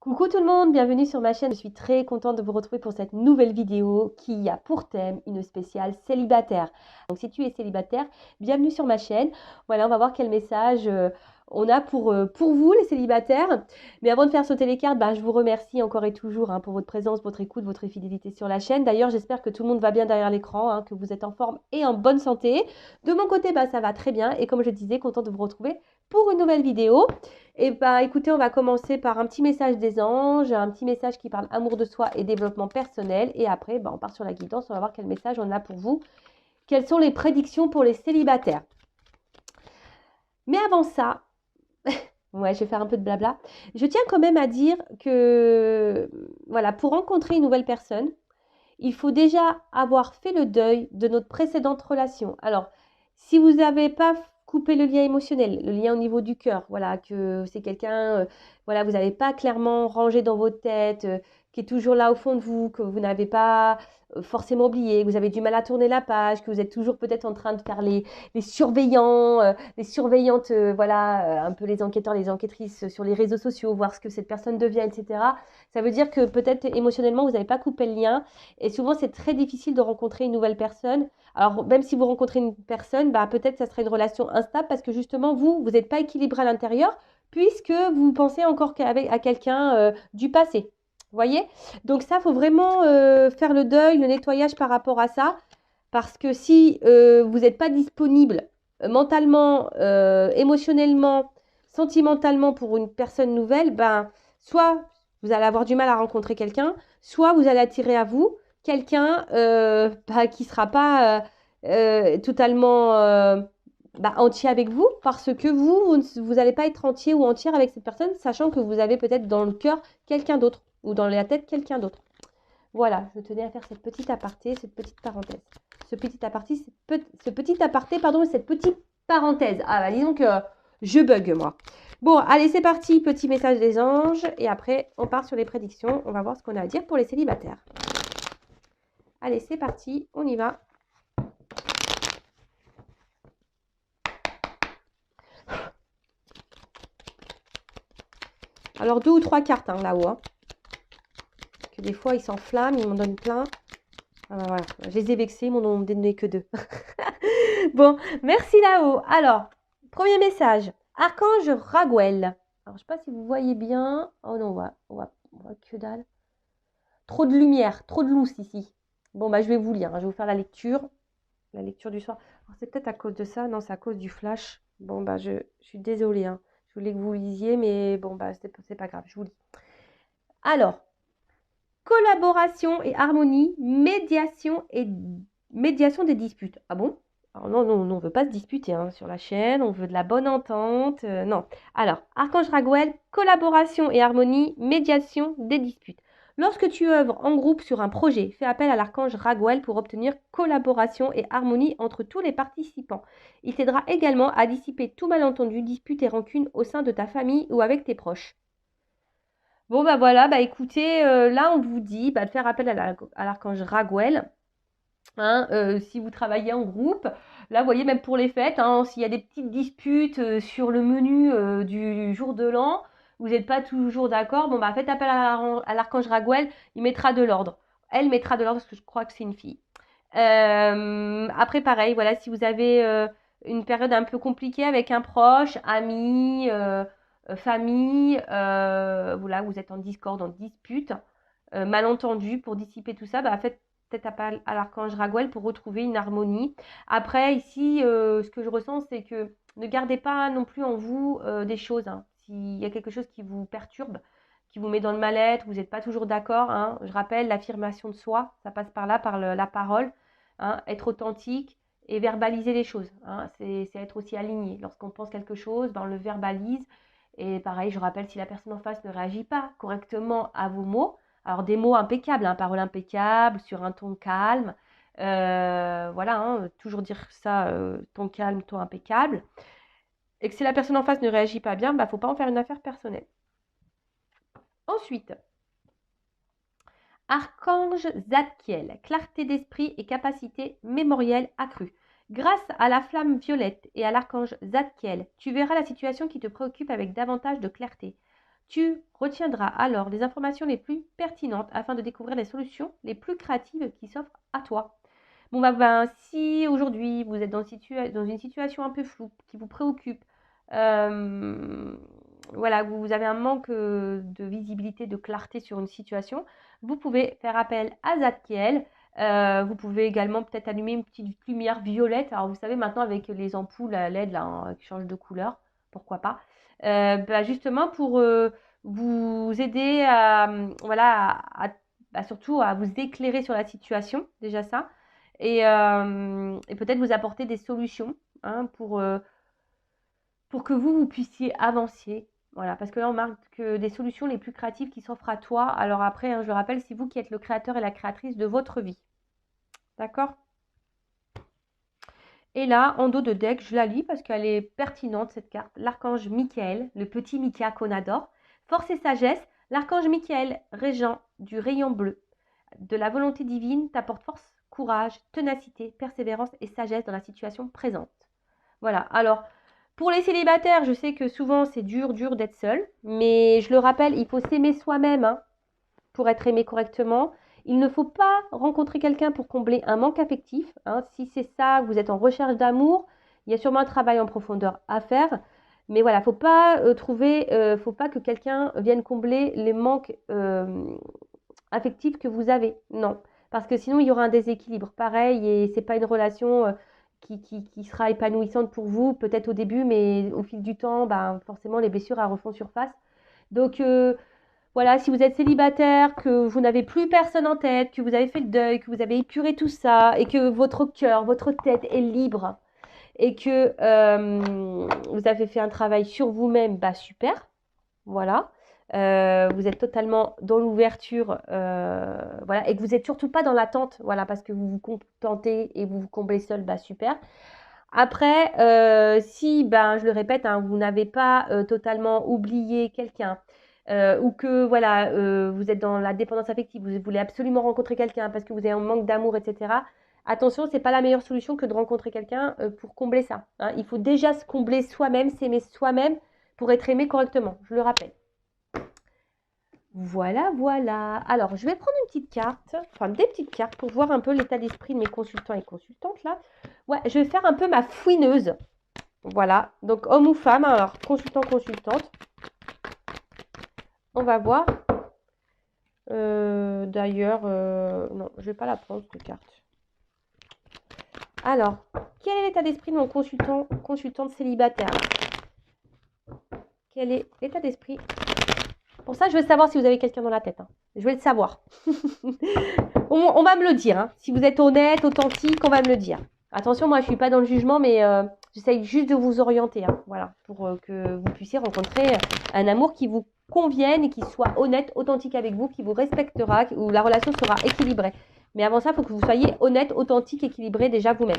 Coucou tout le monde, bienvenue sur ma chaîne. Je suis très contente de vous retrouver pour cette nouvelle vidéo qui a pour thème une spéciale célibataire. Donc si tu es célibataire, bienvenue sur ma chaîne. Voilà, on va voir quel message on a pour vous les célibataires. Mais avant de faire sauter les cartes, je vous remercie encore et toujours pour votre présence, votre écoute, votre fidélité sur la chaîne. D'ailleurs, j'espère que tout le monde va bien derrière l'écran, que vous êtes en forme et en bonne santé. De mon côté, ça va très bien et comme je disais, contente de vous retrouver pour une nouvelle vidéo. Et écoutez, on va commencer par un petit message des anges, un petit message qui parle amour de soi et développement personnel. Et après, on part sur la guidance, on va voir quel message on a pour vous. Quelles sont les prédictions pour les célibataires? Mais avant ça, ouais, je vais faire un peu de blabla. Je tiens quand même à dire que, voilà, pour rencontrer une nouvelle personne, il faut déjà avoir fait le deuil de notre précédente relation. Alors, si vous n'avez pas coupé le lien émotionnel, le lien au niveau du cœur, voilà, que c'est quelqu'un, voilà, vous n'avez pas clairement rangé dans votre tête, qui est toujours là au fond de vous, que vous n'avez pas forcément oublié, que vous avez du mal à tourner la page, que vous êtes toujours peut-être en train de faire les surveillants, les surveillantes, voilà, un peu les enquêteurs, les enquêtrices sur les réseaux sociaux, voir ce que cette personne devient, etc. Ça veut dire que peut-être émotionnellement, vous n'avez pas coupé le lien. Et souvent, c'est très difficile de rencontrer une nouvelle personne. Alors, même si vous rencontrez une personne, peut-être ça serait une relation instable parce que justement, vous n'êtes pas équilibré à l'intérieur puisque vous pensez encore à quelqu'un du passé. Vous voyez? Donc ça, il faut vraiment faire le deuil, le nettoyage par rapport à ça. Parce que si vous n'êtes pas disponible mentalement, émotionnellement, sentimentalement pour une personne nouvelle, soit vous allez avoir du mal à rencontrer quelqu'un, soit vous allez attirer à vous quelqu'un qui ne sera pas totalement entier avec vous, parce que vous n'allez pas être entier ou entière avec cette personne, sachant que vous avez peut-être dans le cœur quelqu'un d'autre, ou dans la tête quelqu'un d'autre. Voilà, je tenais à faire cette petite aparté, cette petite parenthèse. Ce petit aparté, pardon, cette petite parenthèse. Disons que je bug, moi. Bon, allez, c'est parti, petit message des anges. Et après, on part sur les prédictions. On va voir ce qu'on a à dire pour les célibataires. Allez, c'est parti, on y va. Alors, 2 ou 3 cartes là-haut. Que des fois, ils s'enflamment, ils m'en donnent plein. Voilà, je les ai vexés, ils m'en ont donné que 2. Bon, merci là-haut. Alors, premier message. Archange Raguel. Alors, je ne sais pas si vous voyez bien. Oh non, on voit que dalle. Trop de lumière, trop de lousse ici. Bon, je vais vous lire. Je vais vous faire la lecture du soir. C'est peut-être à cause de ça. Non, c'est à cause du flash. Bon, je suis désolée. Je voulais que vous lisiez, mais bon, c'est pas grave. Je vous lis. Alors, collaboration et harmonie, médiation des disputes. Ah bon? Alors non, on ne veut pas se disputer sur la chaîne, on veut de la bonne entente, non. Alors, Archange Raguel, collaboration et harmonie, médiation des disputes. Lorsque tu œuvres en groupe sur un projet, fais appel à l'archange Raguel pour obtenir collaboration et harmonie entre tous les participants. Il t'aidera également à dissiper tout malentendu, dispute et rancune au sein de ta famille ou avec tes proches. Bon, voilà, écoutez, là, on vous dit de faire appel à l'archange Raguel. Si vous travaillez en groupe, là, vous voyez, même pour les fêtes, s'il y a des petites disputes sur le menu du jour de l'an, vous n'êtes pas toujours d'accord, faites appel à l'archange Raguel, il mettra de l'ordre. Elle mettra de l'ordre parce que je crois que c'est une fille. Après, pareil, voilà, si vous avez une période un peu compliquée avec un proche, ami, famille, voilà, vous êtes en discorde, en dispute, malentendu, pour dissiper tout ça, faites peut-être appel à l'archange Raguel pour retrouver une harmonie. Après, ici, ce que je ressens, c'est que ne gardez pas non plus en vous des choses. S'il y a quelque chose qui vous perturbe, qui vous met dans le mal-être, vous n'êtes pas toujours d'accord. Je rappelle, l'affirmation de soi, ça passe par là, par la parole. Être authentique et verbaliser les choses. C'est être aussi aligné. Lorsqu'on pense quelque chose, on le verbalise. Et pareil, je rappelle, si la personne en face ne réagit pas correctement à vos mots, alors des mots impeccables, parole impeccable, sur un ton calme, voilà, toujours dire ça, ton calme, ton impeccable. Et que si la personne en face ne réagit pas bien, faut pas en faire une affaire personnelle. Ensuite, Archange Zadkiel, clarté d'esprit et capacité mémorielle accrue. Grâce à la flamme violette et à l'archange Zadkiel, tu verras la situation qui te préoccupe avec davantage de clarté. Tu retiendras alors les informations les plus pertinentes afin de découvrir les solutions les plus créatives qui s'offrent à toi. Bon, si aujourd'hui vous êtes dans une situation un peu floue, qui vous préoccupe, voilà, vous avez un manque de visibilité, de clarté sur une situation, vous pouvez faire appel à Zadkiel. Vous pouvez également peut-être allumer une petite lumière violette. Alors vous savez maintenant avec les ampoules à LED là, hein, qui changent de couleur, pourquoi pas. Justement pour vous aider voilà, surtout à vous éclairer sur la situation, déjà ça, et peut-être vous apporter des solutions hein, pour que vous puissiez avancer. Voilà, parce que là, on marque que des solutions les plus créatives qui s'offrent à toi. Alors après, hein, je le rappelle, c'est vous qui êtes le créateur et la créatrice de votre vie. D'accord? Et là, en dos de deck, je la lis parce qu'elle est pertinente, cette carte. L'archange Michael, le petit Mika qu'on adore. Force et sagesse, l'archange Michael, régent du rayon bleu de la volonté divine, t'apporte force, courage, ténacité, persévérance et sagesse dans la situation présente. Voilà, alors, pour les célibataires, je sais que souvent c'est dur d'être seul, mais je le rappelle, il faut s'aimer soi-même hein, pour être aimé correctement. Il ne faut pas rencontrer quelqu'un pour combler un manque affectif. Hein. Si c'est ça, vous êtes en recherche d'amour, il y a sûrement un travail en profondeur à faire. Mais voilà, faut pas faut pas que quelqu'un vienne combler les manques affectifs que vous avez. Non, parce que sinon il y aura un déséquilibre. Pareil, et c'est pas une relation qui sera épanouissante pour vous, peut-être au début, mais au fil du temps, forcément les blessures elles refont surface. Donc voilà, si vous êtes célibataire, que vous n'avez plus personne en tête, que vous avez fait le deuil, que vous avez épuré tout ça, et que votre cœur, votre tête est libre, et que vous avez fait un travail sur vous-même, super, voilà. Vous êtes totalement dans l'ouverture, voilà, et que vous n'êtes surtout pas dans l'attente, voilà, parce que vous vous contentez et vous vous comblez seul, super. Après, si, je le répète, hein, vous n'avez pas totalement oublié quelqu'un, ou que voilà, vous êtes dans la dépendance affective, vous voulez absolument rencontrer quelqu'un parce que vous avez un manque d'amour, etc. Attention, c'est pas la meilleure solution que de rencontrer quelqu'un pour combler ça. Hein. Il faut déjà se combler soi-même, s'aimer soi-même pour être aimé correctement, je le rappelle. Voilà, voilà. Alors, je vais prendre une petite carte, enfin des petites cartes pour voir un peu l'état d'esprit de mes consultants et consultantes là. Ouais, je vais faire un peu ma fouineuse. Voilà, donc homme ou femme, alors consultant, consultante. On va voir. D'ailleurs, non, je ne vais pas la prendre cette carte. Alors, quel est l'état d'esprit de mon consultant, consultante célibataire? Quel est l'état d'esprit? Pour ça, je veux savoir si vous avez quelqu'un dans la tête. Hein. Je vais le savoir. on va me le dire. Hein. Si vous êtes honnête, authentique, on va me le dire. Attention, moi, je ne suis pas dans le jugement, mais j'essaye juste de vous orienter. Hein, voilà, pour que vous puissiez rencontrer un amour qui vous convienne et qui soit honnête, authentique avec vous, qui vous respectera, où la relation sera équilibrée. Mais avant ça, il faut que vous soyez honnête, authentique, équilibré déjà vous-même.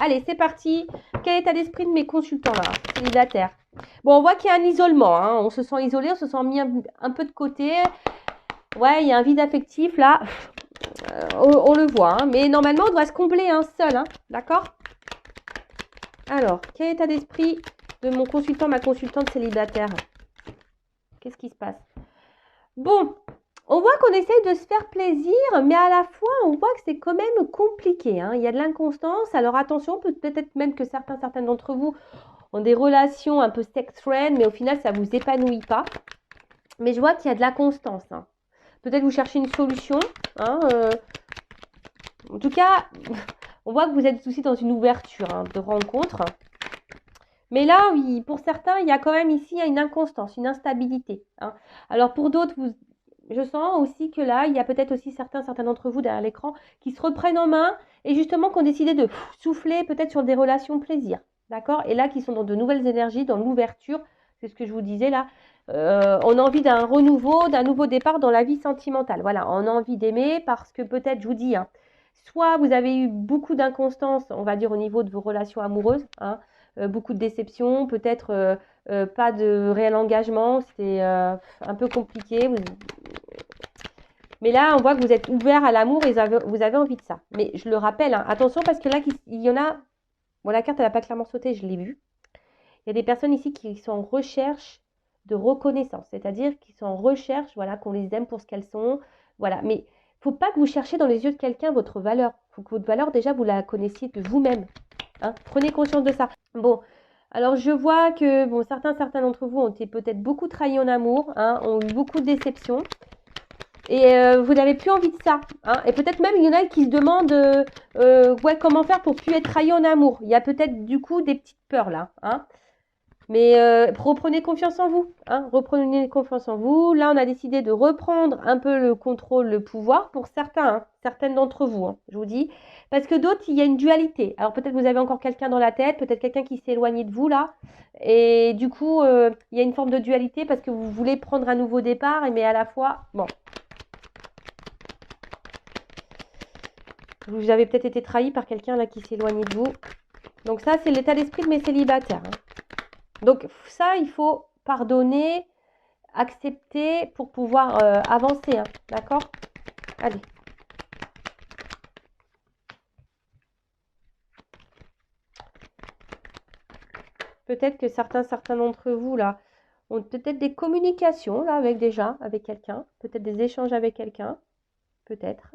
Allez, c'est parti. Quel est l'état d'esprit de mes consultants là, célibataires? Bon, on voit qu'il y a un isolement. Hein. On se sent isolé, on se sent mis un peu de côté. Ouais, il y a un vide affectif là. On le voit. Hein. Mais normalement, on doit se combler seul. Hein. D'accord? Alors, quel est l'état d'esprit de mon consultant, ma consultante célibataire? Qu'est-ce qui se passe? Bon, on voit qu'on essaye de se faire plaisir, mais à la fois, on voit que c'est quand même compliqué. Hein. Il y a de l'inconstance. Alors attention, peut-être même que certains d'entre vous ont des relations un peu sex-friend, mais au final, ça ne vous épanouit pas. Mais je vois qu'il y a de la constance. Hein. Peut-être vous cherchez une solution. Hein, en tout cas, on voit que vous êtes aussi dans une ouverture de rencontre. Mais là, oui, pour certains, il y a quand même ici une inconstance, une instabilité. Hein. Alors pour d'autres, je sens aussi que là, il y a peut-être aussi certains d'entre vous derrière l'écran qui se reprennent en main et justement qui ont décidé de souffler peut-être sur des relations plaisir. D'accord? Et là, qui sont dans de nouvelles énergies, dans l'ouverture, c'est ce que je vous disais là. On a envie d'un renouveau, d'un nouveau départ dans la vie sentimentale. Voilà, on a envie d'aimer parce que peut-être, je vous dis, soit vous avez eu beaucoup d'inconstance, on va dire, au niveau de vos relations amoureuses, beaucoup de déceptions, peut-être pas de réel engagement, c'était un peu compliqué. Mais là, on voit que vous êtes ouvert à l'amour et vous avez envie de ça. Mais je le rappelle, attention parce que là, il y en a... Bon, la carte, elle n'a pas clairement sauté, je l'ai vue. Il y a des personnes ici qui sont en recherche de reconnaissance, c'est-à-dire qu'ils sont en recherche, voilà, qu'on les aime pour ce qu'elles sont, voilà. Mais faut pas que vous cherchiez dans les yeux de quelqu'un votre valeur. Faut que votre valeur, déjà, vous la connaissiez de vous-même. Hein. Prenez conscience de ça. Bon, alors je vois que bon, certains d'entre vous ont été peut-être beaucoup trahis en amour, hein, ont eu beaucoup de déceptions. Et vous n'avez plus envie de ça. Hein. Et peut-être même, il y en a qui se demandent ouais, comment faire pour plus être trahi en amour. Il y a peut-être du coup des petites peurs là. Hein. Mais reprenez confiance en vous. Hein. Reprenez confiance en vous. Là, on a décidé de reprendre un peu le contrôle, le pouvoir pour certains, hein, certaines d'entre vous, hein, je vous dis. Parce que d'autres, il y a une dualité. Alors peut-être vous avez encore quelqu'un dans la tête, peut-être quelqu'un qui s'est éloigné de vous là. Et du coup, il y a une forme de dualité parce que vous voulez prendre un nouveau départ, mais à la fois, bon. Vous avez peut-être été trahi par quelqu'un là qui s'est éloigné de vous. Donc ça, c'est l'état d'esprit de mes célibataires. Hein. Donc ça, il faut pardonner, accepter pour pouvoir avancer. Hein. D'accord? Allez. Peut-être que certains d'entre vous là ont peut-être des communications là avec quelqu'un. Peut-être des échanges avec quelqu'un. Peut-être.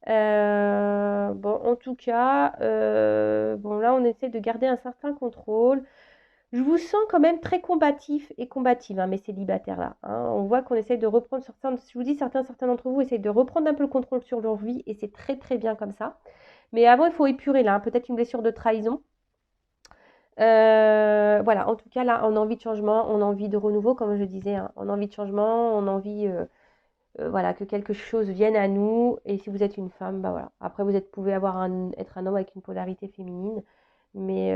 Bon, en tout cas, bon là, on essaie de garder un certain contrôle. Je vous sens quand même très combatif et combative, hein, mes célibataires là. Hein. On voit qu'on essaie de reprendre, je vous dis, certains d'entre vous essayent de reprendre un peu le contrôle sur leur vie et c'est très très bien comme ça. Mais avant, il faut épurer là, hein, peut-être une blessure de trahison. Voilà, en tout cas là, on a envie de changement, on a envie de renouveau, comme je disais, hein. On a envie de changement, on a envie voilà, que quelque chose vienne à nous. Et si vous êtes une femme, bah voilà. Après, pouvez être un homme avec une polarité féminine. Mais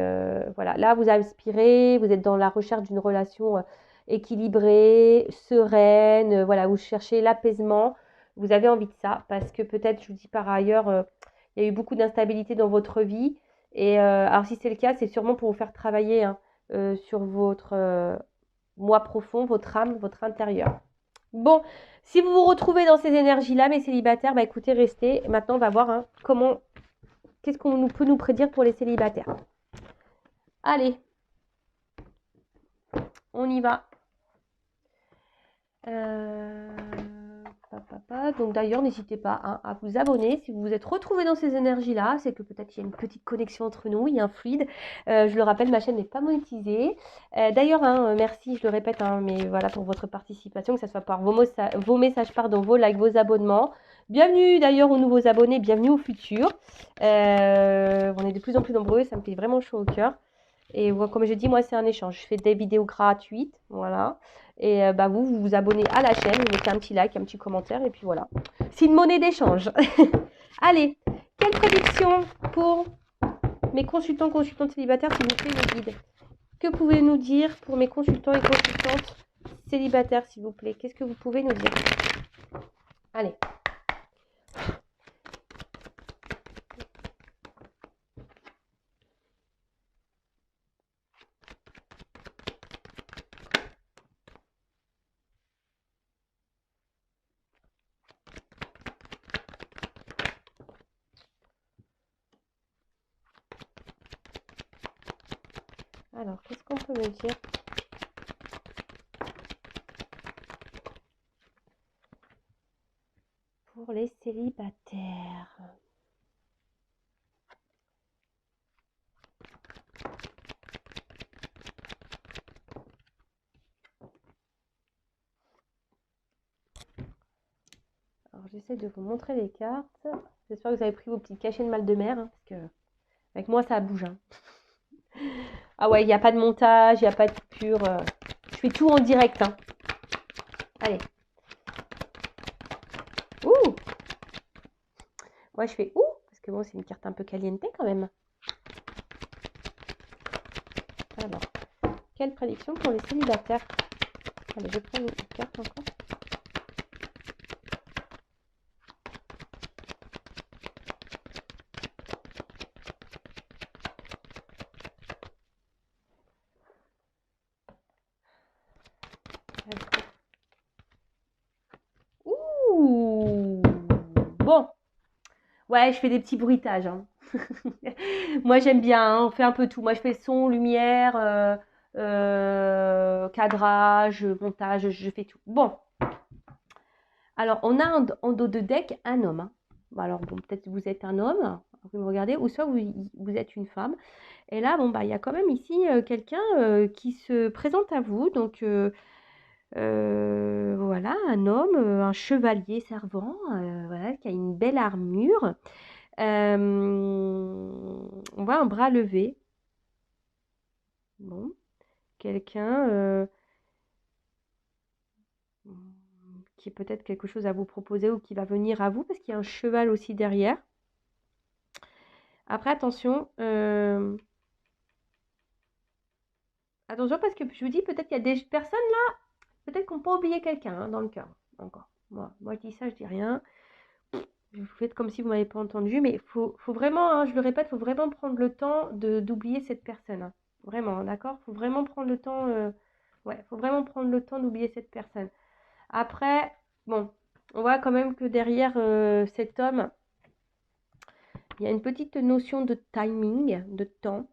voilà, là, vous aspirez, vous êtes dans la recherche d'une relation équilibrée, sereine. Voilà, vous cherchez l'apaisement. Vous avez envie de ça parce que peut-être, je vous dis par ailleurs, il y a eu beaucoup d'instabilité dans votre vie. Et alors, si c'est le cas, c'est sûrement pour vous faire travailler hein, sur votre moi profond, votre âme, votre intérieur. Bon, si vous vous retrouvez dans ces énergies-là, mes célibataires, bah écoutez, restez. Maintenant, on va voir hein, qu'est-ce qu'on peut nous prédire pour les célibataires. Allez, on y va. Donc d'ailleurs, n'hésitez pas hein, à vous abonner. Si vous vous êtes retrouvés dans ces énergies-là, c'est que peut-être il y a une petite connexion entre nous, il y a un fluide. Je le rappelle, ma chaîne n'est pas monétisée. D'ailleurs, hein, merci, je le répète, hein, mais voilà pour votre participation, que ce soit par vos messages, pardon, vos likes, vos abonnements. Bienvenue d'ailleurs aux nouveaux abonnés, bienvenue aux futurs. On est de plus en plus nombreux, ça me fait vraiment chaud au cœur. Et comme je dis, moi, c'est un échange. Je fais des vidéos gratuites, voilà. Et bah, vous vous abonnez à la chaîne, vous mettez un petit like, un petit commentaire, et puis voilà. C'est une monnaie d'échange. Allez, quelle prédiction pour mes consultantes célibataires, s'il vous plaît, mes guides? Que pouvez-vous nous dire pour mes consultants et consultantes célibataires, s'il vous plaît? Qu'est-ce que vous pouvez nous dire? Allez. Alors, qu'est-ce qu'on peut me dire pour les célibataires? Alors, j'essaie de vous montrer les cartes. J'espère que vous avez pris vos petits cachets de mal de mer, hein, parce que avec moi, ça bouge. Hein. Ah ouais, il n'y a pas de montage, il n'y a pas de coupure. Je fais tout en direct. Hein. Allez. Ouh! Moi, je fais ouh, parce que bon, c'est une carte un peu caliente quand même. Alors, quelle prédiction pour les célibataires? Allez, je prends une petite carte encore. Ouh! Bon. Ouais, je fais des petits bruitages. Hein. Moi, j'aime bien. Hein, on fait un peu tout. Moi, je fais son, lumière. cadrage, montage, je fais tout. Bon, alors on a en dos de deck un homme. Hein. Bon, alors bon, peut-être que vous êtes un homme, vous me regardez, ou soit vous êtes une femme. Et là, bon, bah, il y a quand même ici quelqu'un qui se présente à vous. Donc, voilà, un homme, un chevalier servant, voilà, qui a une belle armure. On voit un bras levé. Bon, quelqu'un qui a peut-être quelque chose à vous proposer ou qui va venir à vous parce qu'il y a un cheval aussi derrière. Après, attention, attention parce que je vous dis, peut-être qu'il y a des personnes là, peut-être qu'on peut oublier quelqu'un hein, dans le cœur encore. Moi, je dis ça, je dis rien. Vous faites comme si vous ne m'avez pas entendu, mais faut vraiment, hein, je le répète, il faut vraiment prendre le temps d'oublier cette personne. Hein. Vraiment, d'accord? Il faut vraiment prendre le temps, ouais, faut vraiment prendre le temps d'oublier cette personne. Après, bon, on voit quand même que derrière cet homme, il y a une petite notion de timing, de temps,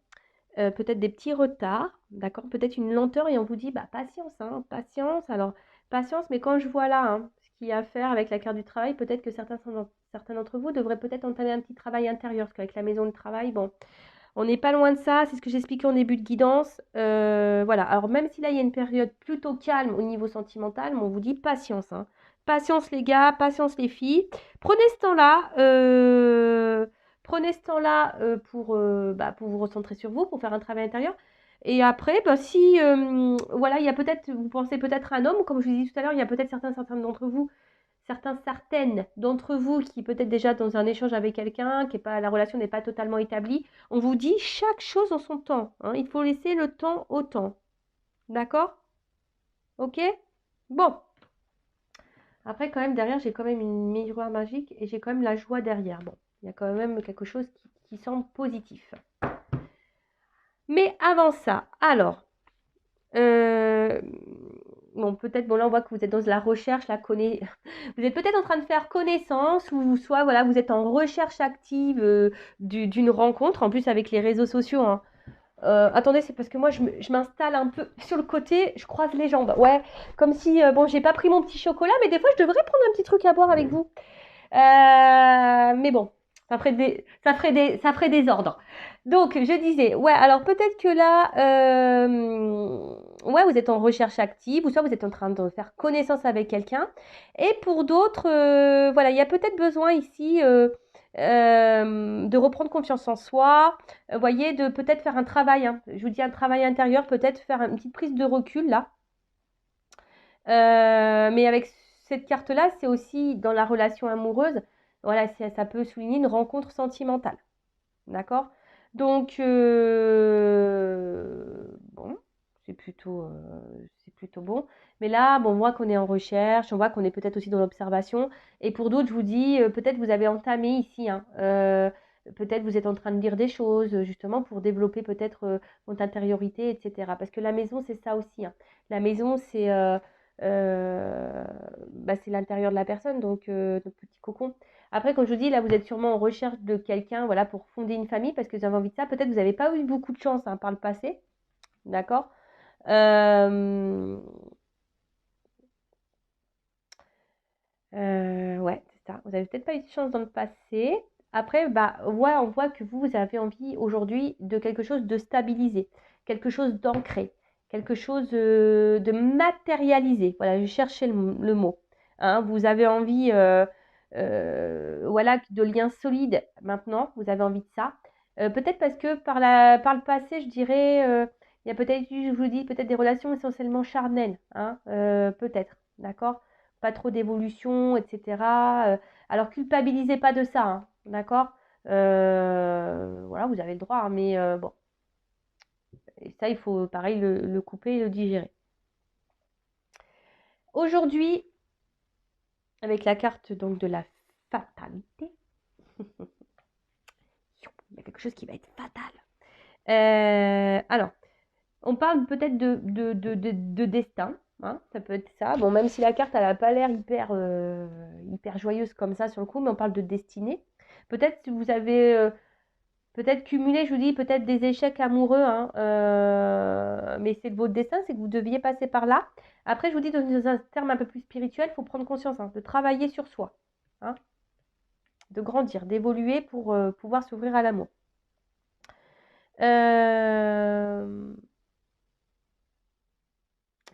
peut-être des petits retards, d'accord? Peut-être une lenteur et on vous dit, bah patience, hein, patience. Alors, patience, mais quand je vois là, hein, ce qu'il y a à faire avec la carte du travail, peut-être que certains d'entre vous devraient peut-être entamer un petit travail intérieur, parce qu'avec la maison de travail, bon, on n'est pas loin de ça, c'est ce que j'expliquais en début de guidance. Voilà, alors même si là, il y a une période plutôt calme au niveau sentimental, mais on vous dit patience, hein. Patience les gars, patience les filles. Prenez ce temps-là, pour vous recentrer sur vous, pour faire un travail intérieur. Et après, bah, si voilà, il y a peut-être, vous pensez peut-être à un homme, comme je vous ai dit tout à l'heure, il y a peut-être certains d'entre vous certaines d'entre vous qui peut-être déjà dans un échange avec quelqu'un, la relation n'est pas totalement établie, on vous dit chaque chose en son temps. Hein, il faut laisser le temps au temps. D'accord? Ok? Bon. Après, quand même, derrière, j'ai quand même une miroir magique et j'ai quand même la joie derrière. Bon, il y a quand même quelque chose qui semble positif. Mais avant ça, alors, bon, peut-être, bon là on voit que vous êtes dans la recherche, vous êtes peut-être en train de faire connaissance ou soit voilà, vous êtes en recherche active d'une rencontre, en plus avec les réseaux sociaux. Hein. Attendez, c'est parce que moi je m'installe un peu sur le côté, je croise les jambes. Ouais, comme si, bon, j'ai pas pris mon petit chocolat, mais des fois je devrais prendre un petit truc à boire avec vous. Mais bon, ça ferait des ordres. Donc, je disais, ouais, alors peut-être que là, ouais, vous êtes en recherche active, ou soit vous êtes en train de faire connaissance avec quelqu'un. Et pour d'autres, voilà, il y a peut-être besoin ici de reprendre confiance en soi. Vous voyez, de peut-être faire un travail. Hein. Je vous dis un travail intérieur, peut-être faire une petite prise de recul là. Mais avec cette carte-là, c'est aussi dans la relation amoureuse. Voilà, ça peut souligner une rencontre sentimentale. D'accord? Donc, bon, c'est plutôt bon. Mais là, bon, on voit qu'on est en recherche, on voit qu'on est peut-être aussi dans l'observation. Et pour d'autres, je vous dis, peut-être vous avez entamé ici, hein, peut-être vous êtes en train de lire des choses, justement, pour développer peut-être votre intériorité, etc. Parce que la maison, c'est ça aussi. Hein. La maison, c'est l'intérieur de la personne, donc notre petit cocon. Après, comme je vous dis, là, vous êtes sûrement en recherche de quelqu'un, voilà, pour fonder une famille, parce que vous avez envie de ça. Peut-être que vous n'avez pas eu beaucoup de chance hein, par le passé, d'accord? Ouais, c'est ça. Vous n'avez peut-être pas eu de chance dans le passé. Après, bah, ouais, on voit que vous avez envie aujourd'hui de quelque chose de stabilisé, quelque chose d'ancré, quelque chose de matérialisé. Voilà, je cherchais le mot. Hein, vous avez envie, voilà, de liens solides maintenant. Vous avez envie de ça. Peut-être parce que par le passé, je dirais, il y a peut-être, je vous dis, peut-être des relations essentiellement charnelles. Hein, peut-être, d'accord? Pas trop d'évolution, etc. Alors, culpabilisez pas de ça, hein, d'accord? Voilà, vous avez le droit, hein, mais bon, et ça, il faut pareil le couper et le digérer. Aujourd'hui, avec la carte donc de la fatalité, il y a quelque chose qui va être fatal. Alors, on parle peut-être de destin, hein, ça peut être ça. Bon, même si la carte, elle n'a pas l'air hyper joyeuse comme ça sur le coup, mais on parle de destinée. Peut-être si vous avez Peut-être cumuler, je vous dis, peut-être des échecs amoureux, hein, mais c'est de votre destin, c'est que vous deviez passer par là. Après, je vous dis, dans un terme un peu plus spirituel, il faut prendre conscience, hein, de travailler sur soi, hein, de grandir, d'évoluer pour pouvoir s'ouvrir à l'amour.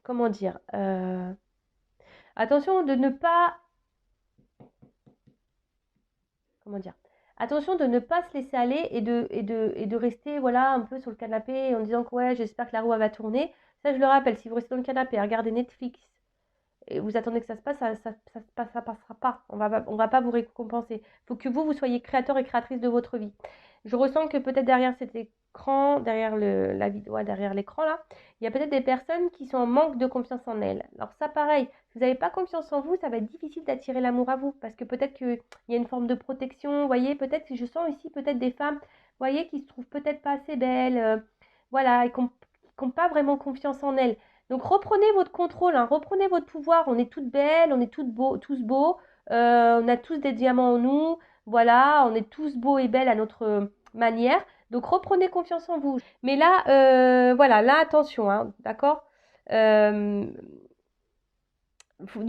Comment dire Attention de ne pas... Comment dire Attention de ne pas se laisser aller et de rester voilà, un peu sur le canapé en disant que ouais, j'espère que la roue elle va tourner. Ça, je le rappelle, si vous restez dans le canapé à regarder Netflix et vous attendez que ça se passe, ça passera pas. On va pas vous récompenser. Il faut que vous soyez créateur et créatrice de votre vie. Je ressens que peut-être derrière cet écran, derrière la vidéo, ouais, derrière l'écran là, il y a peut-être des personnes qui sont en manque de confiance en elles. Alors ça, pareil, si vous n'avez pas confiance en vous, ça va être difficile d'attirer l'amour à vous parce que peut-être qu'il y a une forme de protection. Vous voyez, peut-être que je sens ici peut-être des femmes, vous voyez, qui se trouvent peut-être pas assez belles, voilà, et qui n'ont pas vraiment confiance en elles. Donc reprenez votre contrôle, hein, reprenez votre pouvoir. On est toutes belles, on est tous beaux, on a tous des diamants en nous. Voilà, on est tous beaux et belles à notre manière. Donc reprenez confiance en vous. Mais là, voilà, là attention, hein, d'accord. Ne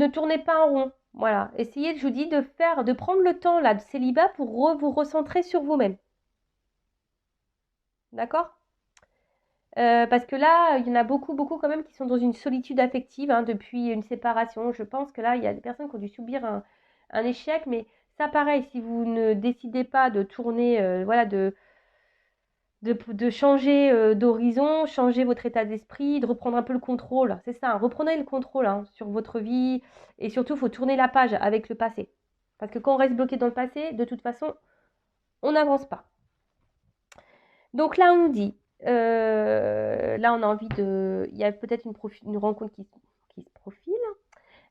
tournez pas en rond. Voilà, essayez, je vous dis, de prendre le temps là de célibat pour vous recentrer sur vous-même. D'accord? Parce que là, il y en a beaucoup, beaucoup quand même qui sont dans une solitude affective hein, depuis une séparation. Je pense que là, il y a des personnes qui ont dû subir un échec, mais ça, pareil, si vous ne décidez pas de tourner, voilà, de changer d'horizon, changer votre état d'esprit, de reprendre un peu le contrôle. C'est ça, hein, reprenez le contrôle hein, sur votre vie et surtout, il faut tourner la page avec le passé. Parce que quand on reste bloqué dans le passé, de toute façon, on n'avance pas. Donc là, on nous dit, là, on a envie de... Il y a peut-être une rencontre qui se profile.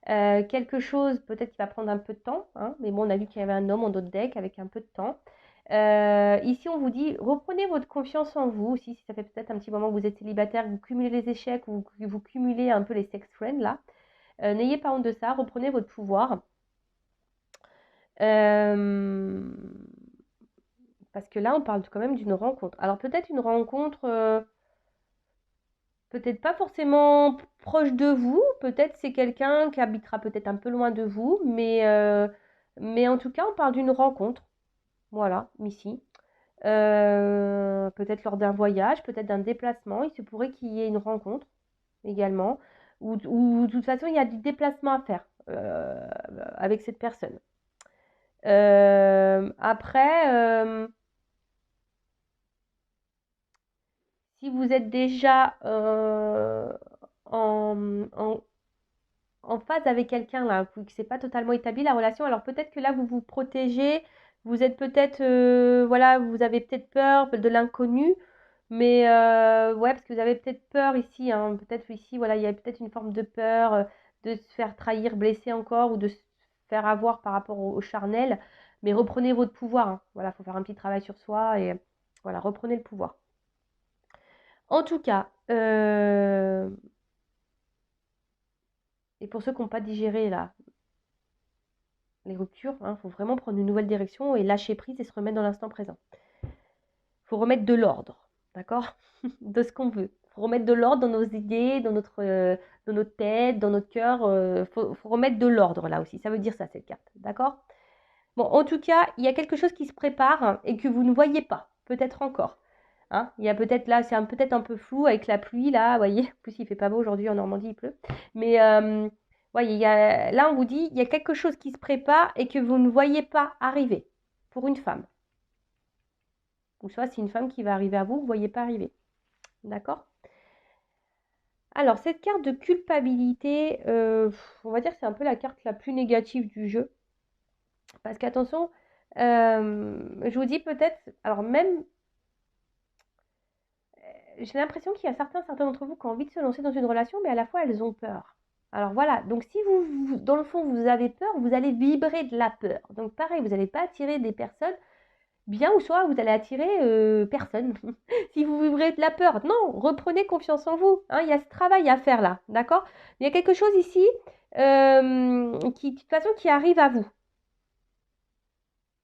Quelque chose, peut-être qui va prendre un peu de temps. Hein, mais bon, on a vu qu'il y avait un homme en dos de deck avec un peu de temps. Ici, on vous dit, reprenez votre confiance en vous. Si ça fait peut-être un petit moment que vous êtes célibataire, que vous cumulez les échecs ou que vous cumulez un peu les sex friends, là. N'ayez pas honte de ça. Reprenez votre pouvoir. Parce que là, on parle quand même d'une rencontre. Alors, peut-être une rencontre... peut-être pas forcément proche de vous, peut-être c'est quelqu'un qui habitera peut-être un peu loin de vous, mais en tout cas, on parle d'une rencontre. Voilà, ici. Peut-être lors d'un voyage, peut-être d'un déplacement. Il se pourrait qu'il y ait une rencontre également. Ou de toute façon, il y a du déplacement à faire avec cette personne. Après, si vous êtes déjà en, en phase avec quelqu'un là, que c'est pas totalement établi la relation, alors peut-être que là vous vous protégez, vous êtes peut-être, voilà, vous avez peut-être peur de l'inconnu, mais ouais, parce que vous avez peut-être peur ici, hein, peut-être ici, voilà, il y a peut-être une forme de peur de se faire trahir, blesser encore, ou de se faire avoir par rapport au charnel, mais reprenez votre pouvoir, hein. Voilà, il faut faire un petit travail sur soi et voilà, reprenez le pouvoir. En tout cas, et pour ceux qui n'ont pas digéré là, les ruptures, il faut vraiment prendre une nouvelle direction et lâcher prise et se remettre dans l'instant présent. Il faut remettre de l'ordre, d'accord? De ce qu'on veut. Il faut remettre de l'ordre dans nos idées, dans notre tête, dans notre cœur. Faut remettre de l'ordre là aussi. Ça veut dire ça, cette carte, d'accord? Bon, en tout cas, il y a quelque chose qui se prépare et que vous ne voyez pas, peut-être encore. Hein, il y a peut-être là, c'est peut-être un peu flou avec la pluie là, vous voyez. En plus, il fait pas beau aujourd'hui en Normandie, il pleut. Mais voyez, là, on vous dit, il y a quelque chose qui se prépare et que vous ne voyez pas arriver pour une femme. Ou soit c'est une femme qui va arriver à vous, vous ne voyez pas arriver. D'accord? Alors, cette carte de culpabilité, on va dire que c'est un peu la carte la plus négative du jeu. Parce qu'attention, je vous dis peut-être, alors même j'ai l'impression qu'il y a certains d'entre vous qui ont envie de se lancer dans une relation, mais à la fois elles ont peur. Alors voilà, donc si dans le fond, vous avez peur, vous allez vibrer de la peur. Donc pareil, vous n'allez pas attirer des personnes bien ou soit vous allez attirer personne. Si vous vibrez de la peur, non, reprenez confiance en vous. Hein, il y a ce travail à faire là, d'accord? Il y a quelque chose ici qui, de toute façon, qui arrive à vous.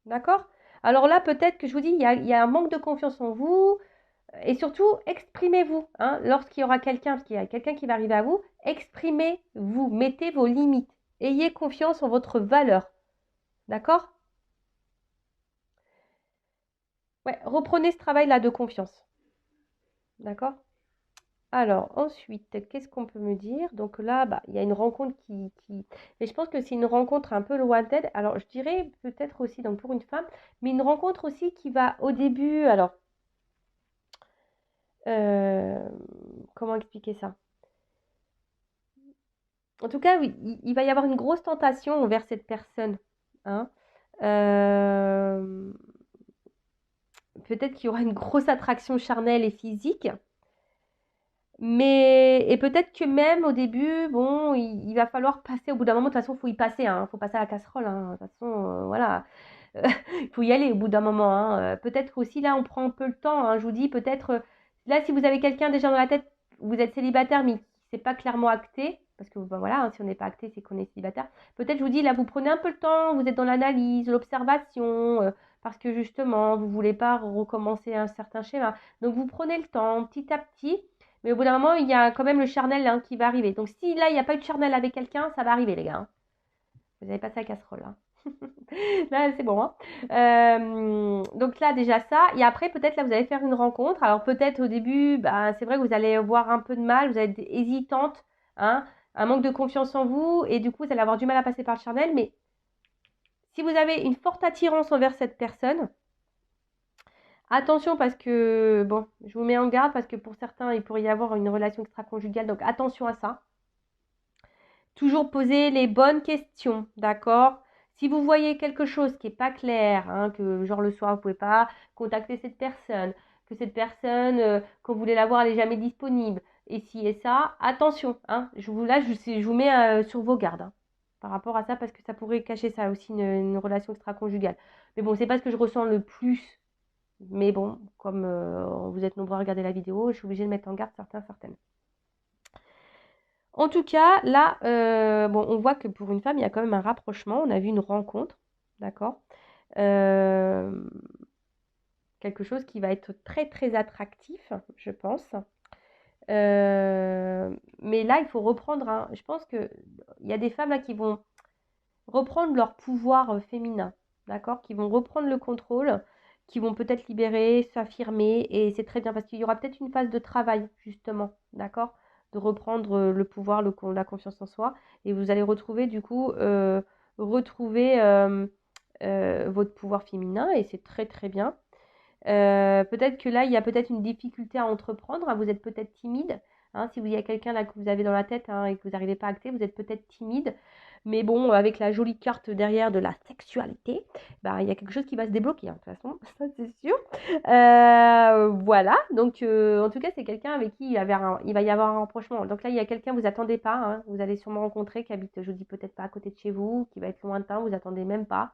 D'accord? Alors là, peut-être que je vous dis, il y a un manque de confiance en vous. Et surtout, exprimez-vous. Hein, lorsqu'il y aura quelqu'un, parce qu'il y a quelqu'un qui va arriver à vous, exprimez-vous. Mettez vos limites. Ayez confiance en votre valeur. D'accord? Ouais, reprenez ce travail-là de confiance. D'accord? Alors, ensuite, qu'est-ce qu'on peut me dire? Donc là, bah, il y a une rencontre qui... Mais je pense que c'est une rencontre un peu lointaine. Alors, je dirais peut-être aussi, donc pour une femme, mais une rencontre aussi qui va au début... Alors, euh, comment expliquer ça? En tout cas, oui, il va y avoir une grosse tentation envers cette personne. Hein. Euh, peut-être qu'il y aura une grosse attraction charnelle et physique. Mais, et peut-être que même au début, bon, il va falloir passer au bout d'un moment. De toute façon, il faut y passer. Il faut passer à la casserole. De toute façon, voilà. Il faut y aller au bout d'un moment. Peut-être aussi, là, on prend un peu le temps. Je vous dis, peut-être, là, si vous avez quelqu'un déjà dans la tête, vous êtes célibataire, mais c'est pas clairement acté, parce que ben, voilà, si on n'est pas acté, c'est qu'on est célibataire. Peut-être, je vous dis, là, vous prenez un peu le temps, vous êtes dans l'analyse, l'observation, parce que justement, vous voulez pas recommencer un certain schéma. Donc, vous prenez le temps, petit à petit. Mais au bout d'un moment, il y a quand même le charnel qui va arriver. Donc, si là, il n'y a pas eu de charnel avec quelqu'un, ça va arriver, les gars. Vous avez passé la casserole. Là, c'est bon. Donc là, déjà ça. Et après, peut-être là, vous allez faire une rencontre. Alors peut-être au début, bah, c'est vrai que vous allez avoir un peu de mal, vous allez être hésitante, hein, un manque de confiance en vous. Et du coup, vous allez avoir du mal à passer par le charnel. Mais si vous avez une forte attirance envers cette personne, attention parce que, bon, je vous mets en garde parce que pour certains, il pourrait y avoir une relation extra-conjugale. Donc attention à ça. Toujours poser les bonnes questions, d'accord? Si vous voyez quelque chose qui n'est pas clair, que genre le soir vous ne pouvez pas contacter cette personne, que cette personne, quand vous voulez la voir, elle n'est jamais disponible, et ci et ça, attention, je vous mets sur vos gardes par rapport à ça, parce que ça pourrait cacher ça aussi, une relation extra-conjugale. Mais bon, c'est pas ce que je ressens le plus, mais bon, comme vous êtes nombreux à regarder la vidéo, je suis obligée de mettre en garde certaines. En tout cas, là, bon, on voit que pour une femme, il y a quand même un rapprochement. On a vu une rencontre, d'accord? Euh, quelque chose qui va être très, très attractif, je pense. Mais là, il faut reprendre. Je pense qu'il y a des femmes là qui vont reprendre leur pouvoir féminin, d'accord? Qui vont reprendre le contrôle, qui vont peut-être libérer, s'affirmer, et c'est très bien parce qu'il y aura peut-être une phase de travail, justement, d'accord? De reprendre le pouvoir, la confiance en soi, et vous allez retrouver du coup, retrouver votre pouvoir féminin, et c'est très très bien. Peut-être que là, il y a peut-être une difficulté à entreprendre, vous êtes peut-être timide. Si il y a quelqu'un là que vous avez dans la tête et que vous n'arrivez pas à acter, vous êtes peut-être timide. Mais bon, avec la jolie carte derrière de la sexualité, bah, il y a quelque chose qui va se débloquer, de toute façon, ça c'est sûr. Voilà, donc en tout cas, c'est quelqu'un avec qui il va y avoir un rapprochement. Donc là, il y a quelqu'un, vous attendez pas, vous allez sûrement rencontrer, qui habite, je dis peut-être pas à côté de chez vous, qui va être lointain, vous attendez même pas.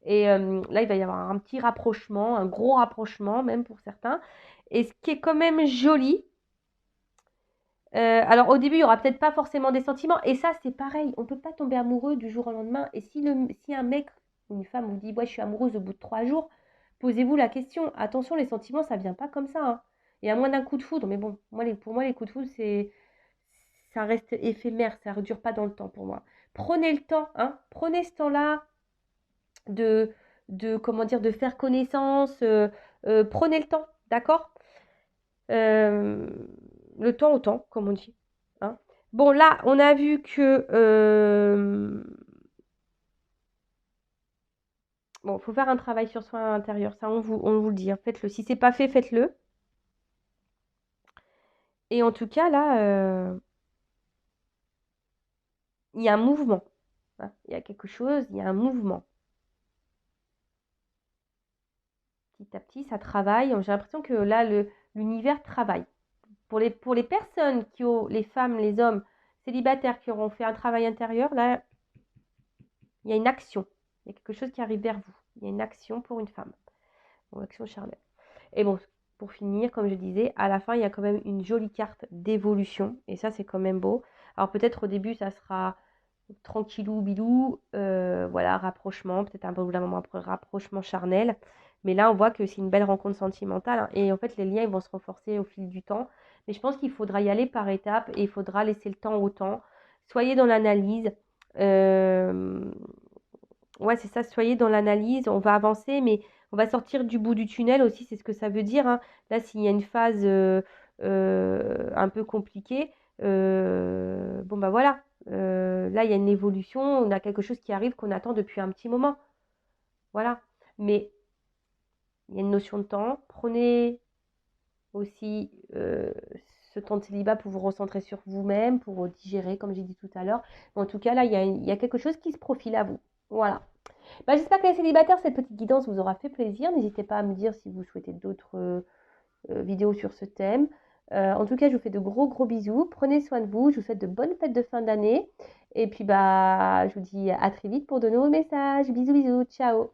Et là, il va y avoir un petit rapprochement, un gros rapprochement même pour certains. Et ce qui est quand même joli, alors au début, il n'y aura peut-être pas forcément des sentiments. Et ça, c'est pareil, on ne peut pas tomber amoureux du jour au lendemain. Et si un mec ou une femme vous dit, ouais, je suis amoureuse au bout de 3 jours, posez-vous la question. Attention, les sentiments, ça ne vient pas comme ça. Et à moins d'un coup de foudre, mais bon, pour moi, les coups de foudre, ça reste éphémère, ça ne dure pas dans le temps pour moi. Prenez le temps, prenez ce temps-là de, comment dire, de faire connaissance. Prenez le temps, d'accord? Euh, le temps au temps, comme on dit. Hein. Bon, là, on a vu que... bon, il faut faire un travail sur soi intérieur. Ça, on vous le dit. Faites-le. Si c'est pas fait, faites-le. Et en tout cas, là, il y a un mouvement. Il y a quelque chose, il y a un mouvement. Petit à petit, ça travaille. J'ai l'impression que là, l'univers travaille. Pour les personnes qui ont, les femmes, les hommes célibataires qui auront fait un travail intérieur, là, il y a une action. Il y a quelque chose qui arrive vers vous. Il y a une action pour une femme. Une action charnelle. Et bon, pour finir, comme je disais, à la fin, il y a quand même une jolie carte d'évolution. Et ça, c'est quand même beau. Alors peut-être au début, ça sera tranquillou, bilou, voilà, rapprochement, peut-être un peu au bout d'un moment, après rapprochement charnel. Mais là, on voit que c'est une belle rencontre sentimentale, hein. Et en fait, les liens, ils vont se renforcer au fil du temps. Mais je pense qu'il faudra y aller par étapes et il faudra laisser le temps au temps. Soyez dans l'analyse. Euh, ouais, c'est ça, soyez dans l'analyse. On va avancer, mais on va sortir du bout du tunnel aussi, c'est ce que ça veut dire, hein. Là, s'il y a une phase un peu compliquée, bon, bah voilà. Là, il y a une évolution, on a quelque chose qui arrive qu'on attend depuis un petit moment. Voilà. Mais il y a une notion de temps. Prenez aussi ce temps de célibat pour vous recentrer sur vous-même, pour digérer, comme j'ai dit tout à l'heure. Mais en tout cas, là, il y a quelque chose qui se profile à vous. Voilà. Bah, j'espère que les célibataires, cette petite guidance vous aura fait plaisir. N'hésitez pas à me dire si vous souhaitez d'autres vidéos sur ce thème. En tout cas, je vous fais de gros gros bisous. Prenez soin de vous. Je vous souhaite de bonnes fêtes de fin d'année. Et puis, bah, je vous dis à très vite pour de nouveaux messages. Bisous, bisous. Ciao.